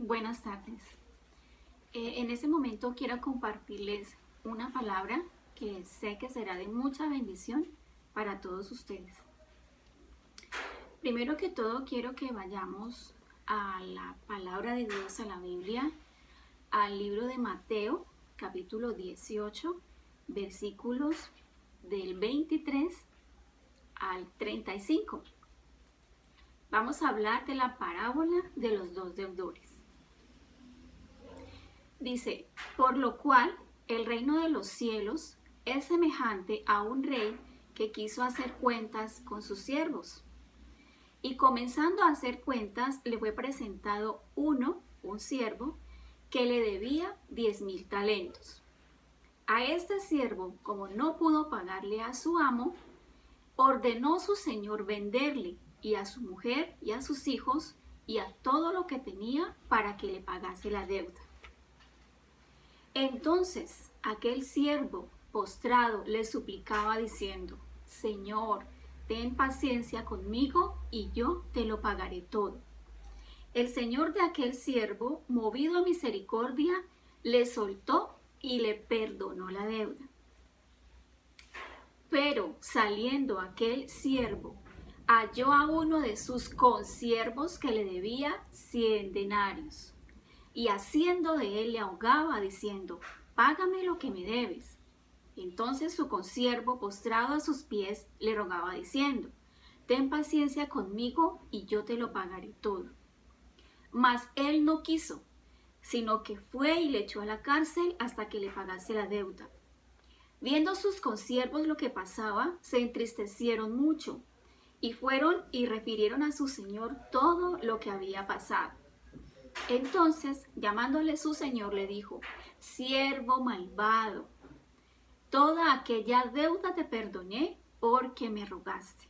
Buenas tardes. En este momento quiero compartirles una palabra que sé que será de mucha bendición para todos ustedes. Primero que todo quiero que vayamos a la palabra de Dios, a la Biblia, al libro de Mateo, capítulo 18, versículos del 23 al 35. Vamos a hablar de la parábola de los dos deudores. Dice, por lo cual el reino de los cielos es semejante a un rey que quiso hacer cuentas con sus siervos. Y comenzando a hacer cuentas, le fue presentado un siervo, que le debía 10,000 talentos. A este siervo, como no pudo pagarle a su amo, ordenó su señor venderle, y a su mujer y a sus hijos, y a todo lo que tenía, para que le pagase la deuda. Entonces aquel siervo postrado le suplicaba diciendo, Señor, ten paciencia conmigo y yo te lo pagaré todo. El señor de aquel siervo, movido a misericordia, le soltó y le perdonó la deuda. Pero saliendo aquel siervo, halló a uno de sus consiervos que le debía 100 denarios. Y haciendo de él le ahogaba, diciendo, págame lo que me debes. Entonces su consiervo, postrado a sus pies, le rogaba, diciendo, ten paciencia conmigo y yo te lo pagaré todo. Mas él no quiso, sino que fue y le echó a la cárcel hasta que le pagase la deuda. Viendo sus consiervos lo que pasaba, se entristecieron mucho, y fueron y refirieron a su señor todo lo que había pasado. Entonces, llamándole su señor, le dijo, siervo malvado, toda aquella deuda te perdoné porque me rogaste.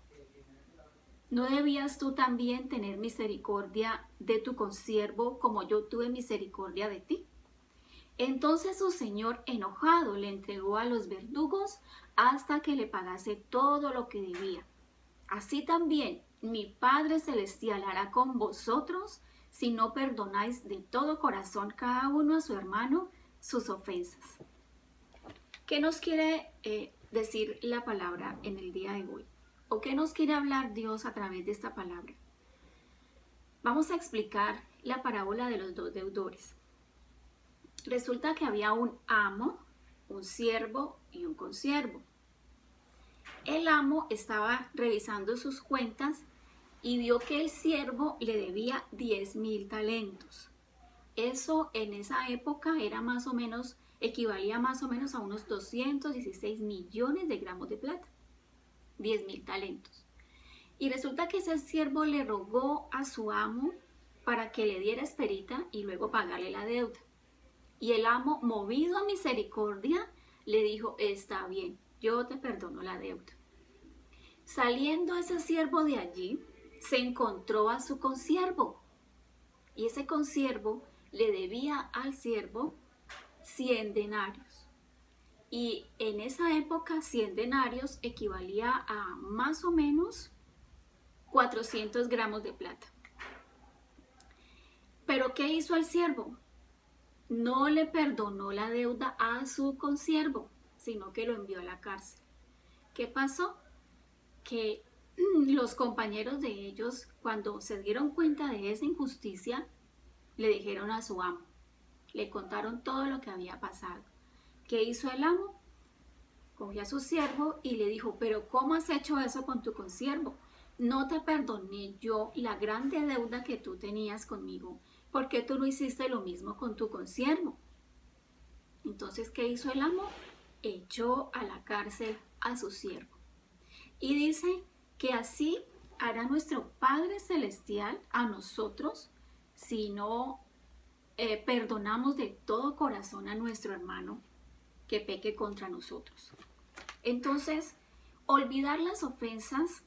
¿No debías tú también tener misericordia de tu consiervo como yo tuve misericordia de ti? Entonces su señor, enojado, le entregó a los verdugos hasta que le pagase todo lo que debía. Así también mi Padre Celestial hará con vosotros si no perdonáis de todo corazón cada uno a su hermano sus ofensas. ¿Qué nos quiere decir la palabra en el día de hoy? ¿O qué nos quiere hablar Dios a través de esta palabra? Vamos a explicar la parábola de los dos deudores. Resulta que había un amo, un siervo y un consiervo. El amo estaba revisando sus cuentas y vio que el siervo le debía 10,000 talentos. Eso en esa época era más o menos, equivalía más o menos a unos 216 millones de gramos de plata. 10,000 talentos. Y resulta que ese siervo le rogó a su amo para que le diera esperita y luego pagarle la deuda. Y el amo, movido a misericordia, le dijo, está bien, yo te perdono la deuda. Saliendo ese siervo de allí, se encontró a su consiervo. Y ese consiervo le debía al siervo 100 denarios. Y en esa época 100 denarios equivalía a más o menos 400 gramos de plata. ¿Pero qué hizo el siervo? No le perdonó la deuda a su consiervo, sino que lo envió a la cárcel. ¿Qué pasó? Que los compañeros de ellos, cuando se dieron cuenta de esa injusticia, le dijeron a su amo, le contaron todo lo que había pasado. ¿Qué hizo el amo? Cogió a su siervo y le dijo, pero ¿cómo has hecho eso con tu consiervo? No te perdoné yo la grande deuda que tú tenías conmigo. ¿Por qué tú no hiciste lo mismo con tu consiervo? Entonces, ¿qué hizo el amo? Echó a la cárcel a su siervo. Y dice que así hará nuestro Padre Celestial a nosotros si no perdonamos de todo corazón a nuestro hermano que peque contra nosotros. Entonces, olvidar las ofensas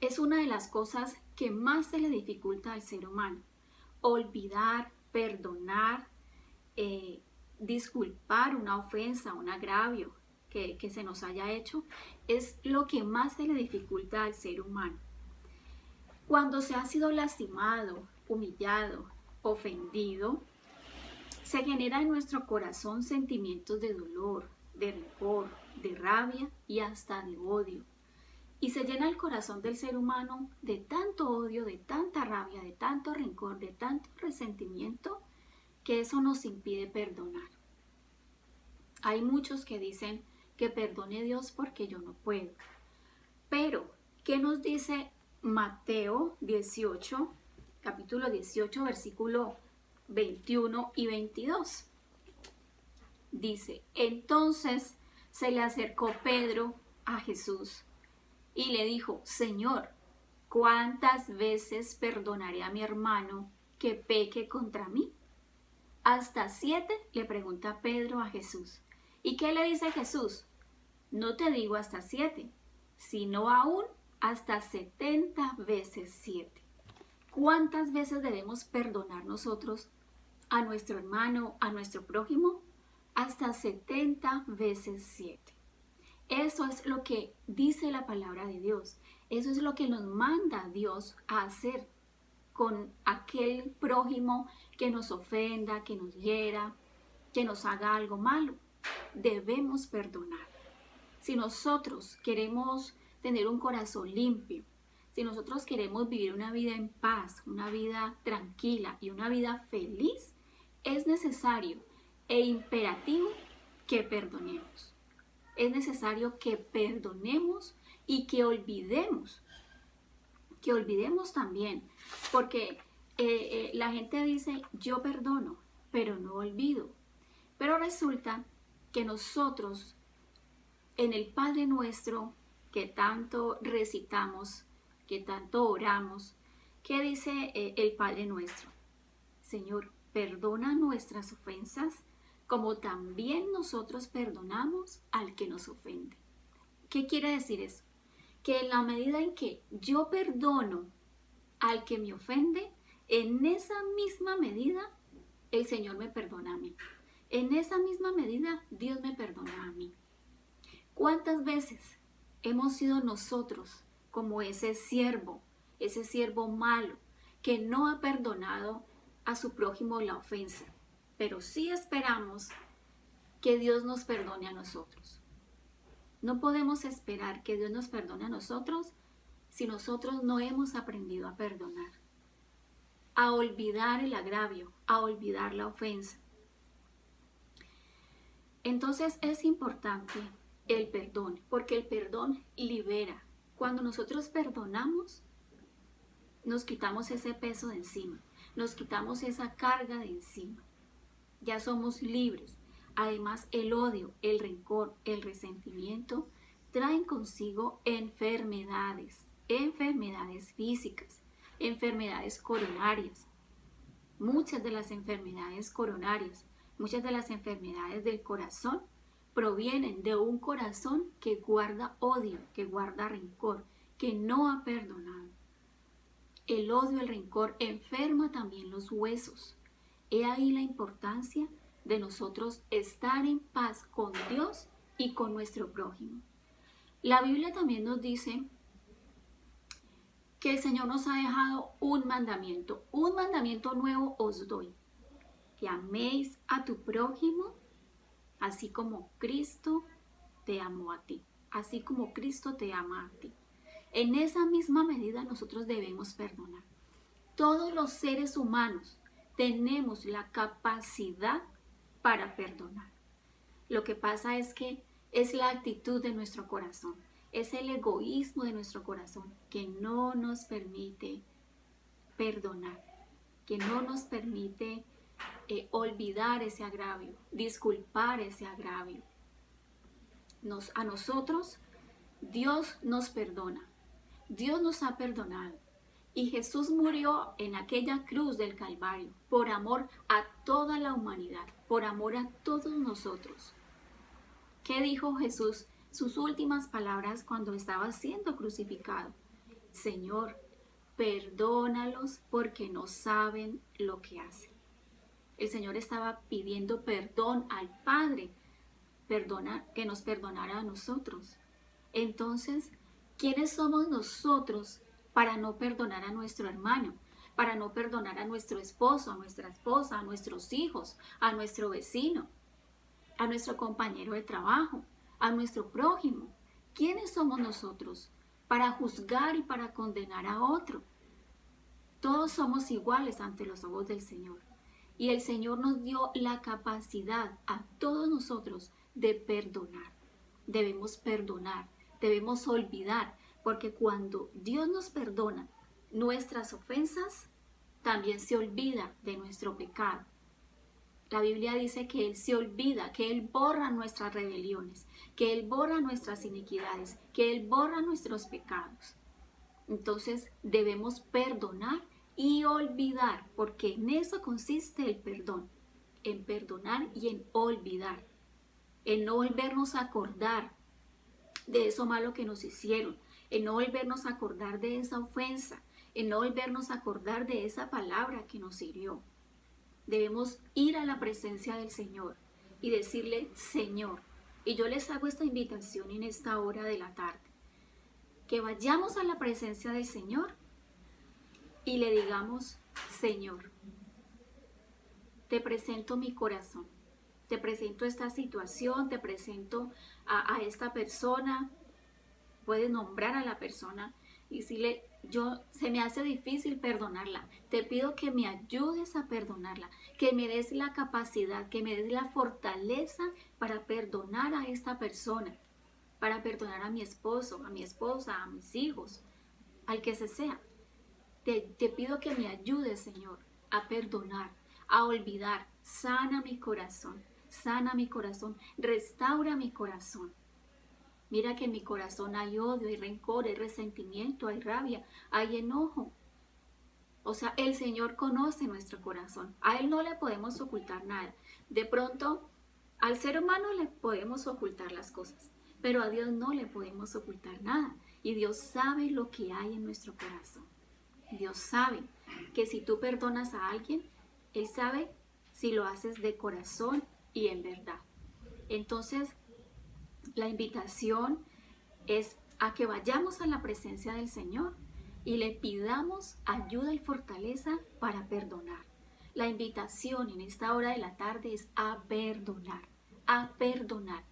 es una de las cosas que más se le dificulta al ser humano. Olvidar, perdonar, disculpar una ofensa, un agravio que se nos haya hecho, es lo que más se le dificulta al ser humano. Cuando se ha sido lastimado, humillado, ofendido, se genera en nuestro corazón sentimientos de dolor, de rencor, de rabia y hasta de odio. Y se llena el corazón del ser humano de tanto odio, de tanta rabia, de tanto rencor, de tanto resentimiento, que eso nos impide perdonar. Hay muchos que dicen que perdone Dios porque yo no puedo. Pero, ¿qué nos dice Mateo 18, capítulo 18, versículo 21 y 22? Dice, entonces se le acercó Pedro a Jesús y le dijo, Señor, ¿cuántas veces perdonaré a mi hermano que peque contra mí? ¿Hasta 7? Le pregunta Pedro a Jesús. ¿Y qué le dice Jesús? No te digo hasta 7, sino aún hasta 70 veces 7. ¿Cuántas veces debemos perdonar nosotros a nuestro hermano, a nuestro prójimo? Hasta 70 veces 7. Eso es lo que dice la palabra de Dios. Eso es lo que nos manda Dios a hacer con aquel prójimo que nos ofenda, que nos hiera, que nos haga algo malo. Debemos perdonar. Si nosotros queremos tener un corazón limpio, si nosotros queremos vivir una vida en paz, una vida tranquila y una vida feliz, es necesario e imperativo que perdonemos. Es necesario que perdonemos y que olvidemos también, porque la gente dice, yo perdono, pero no olvido. Pero resulta que nosotros, en el Padre Nuestro, que tanto recitamos, que tanto oramos, ¿qué dice el Padre Nuestro? Señor, perdona nuestras ofensas, como también nosotros perdonamos al que nos ofende. ¿Qué quiere decir eso? Que en la medida en que yo perdono al que me ofende, en esa misma medida el Señor me perdona a mí. En esa misma medida Dios me perdona a mí. ¿Cuántas veces hemos sido nosotros como ese siervo malo, que no ha perdonado a su prójimo la ofensa, pero sí esperamos que Dios nos perdone a nosotros? No podemos esperar que Dios nos perdone a nosotros si nosotros no hemos aprendido a perdonar, a olvidar el agravio, a olvidar la ofensa. Entonces es importante el perdón, porque el perdón libera. Cuando nosotros perdonamos, nos quitamos ese peso de encima, nos quitamos esa carga de encima. Ya somos libres. Además, el odio, el rencor, el resentimiento traen consigo enfermedades físicas, enfermedades coronarias. Muchas de las enfermedades coronarias, muchas de las enfermedades del corazón provienen de un corazón que guarda odio, que guarda rencor, que no ha perdonado. El odio, el rencor enferma también los huesos. He ahí la importancia de nosotros estar en paz con Dios y con nuestro prójimo. La Biblia también nos dice que el Señor nos ha dejado un mandamiento nuevo os doy, que améis a tu prójimo, así como Cristo te amó a ti, así como Cristo te ama a ti. En esa misma medida nosotros debemos perdonar. Todos los seres humanos tenemos la capacidad para perdonar. Lo que pasa es que es la actitud de nuestro corazón, es el egoísmo de nuestro corazón que no nos permite perdonar, que no nos permite olvidar ese agravio, disculpar ese agravio. A nosotros Dios nos perdona, Dios nos ha perdonado. Y Jesús murió en aquella cruz del Calvario por amor a toda la humanidad, por amor a todos nosotros. ¿Qué dijo Jesús? Sus últimas palabras cuando estaba siendo crucificado. Señor, perdónalos porque no saben lo que hacen. El Señor estaba pidiendo perdón al Padre, que nos perdonara a nosotros. Entonces, ¿quiénes somos nosotros para no perdonar a nuestro hermano? para no perdonar a nuestro esposo, a nuestra esposa, a nuestros hijos, a nuestro vecino, a nuestro compañero de trabajo, a nuestro prójimo? ¿Quiénes somos nosotros para juzgar y para condenar a otro? Todos somos iguales ante los ojos del Señor. Y el Señor nos dio la capacidad a todos nosotros de perdonar. Debemos perdonar, debemos olvidar, porque cuando Dios nos perdona nuestras ofensas, también se olvida de nuestro pecado. La Biblia dice que Él se olvida, que Él borra nuestras rebeliones, que Él borra nuestras iniquidades, que Él borra nuestros pecados. Entonces debemos perdonar y olvidar, porque en eso consiste el perdón, en perdonar y en olvidar, en no volvernos a acordar de eso malo que nos hicieron, en no volvernos a acordar de esa ofensa, en no volvernos a acordar de esa palabra que nos hirió. Debemos ir a la presencia del Señor y decirle: Señor, y yo les hago esta invitación en esta hora de la tarde, que vayamos a la presencia del Señor y le digamos: Señor, te presento mi corazón, te presento esta situación, te presento a esta persona. Puedes nombrar a la persona y decirle: se me hace difícil perdonarla, te pido que me ayudes a perdonarla, que me des la capacidad, que me des la fortaleza para perdonar a esta persona, para perdonar a mi esposo, a mi esposa, a mis hijos, al que sea. Te pido que me ayudes, Señor, a perdonar, a olvidar. Sana mi corazón, restaura mi corazón. Mira que en mi corazón hay odio, hay rencor, hay resentimiento, hay rabia, hay enojo. O sea, el Señor conoce nuestro corazón. A Él no le podemos ocultar nada. De pronto, al ser humano le podemos ocultar las cosas, pero a Dios no le podemos ocultar nada. Y Dios sabe lo que hay en nuestro corazón. Dios sabe que si tú perdonas a alguien, Él sabe si lo haces de corazón y en verdad. Entonces, la invitación es a que vayamos a la presencia del Señor y le pidamos ayuda y fortaleza para perdonar. La invitación en esta hora de la tarde es a perdonar, a perdonar.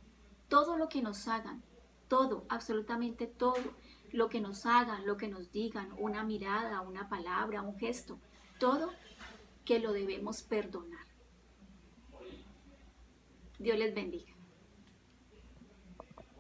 Todo lo que nos hagan, todo, absolutamente todo, lo que nos hagan, lo que nos digan, una mirada, una palabra, un gesto, todo que lo debemos perdonar. Dios les bendiga.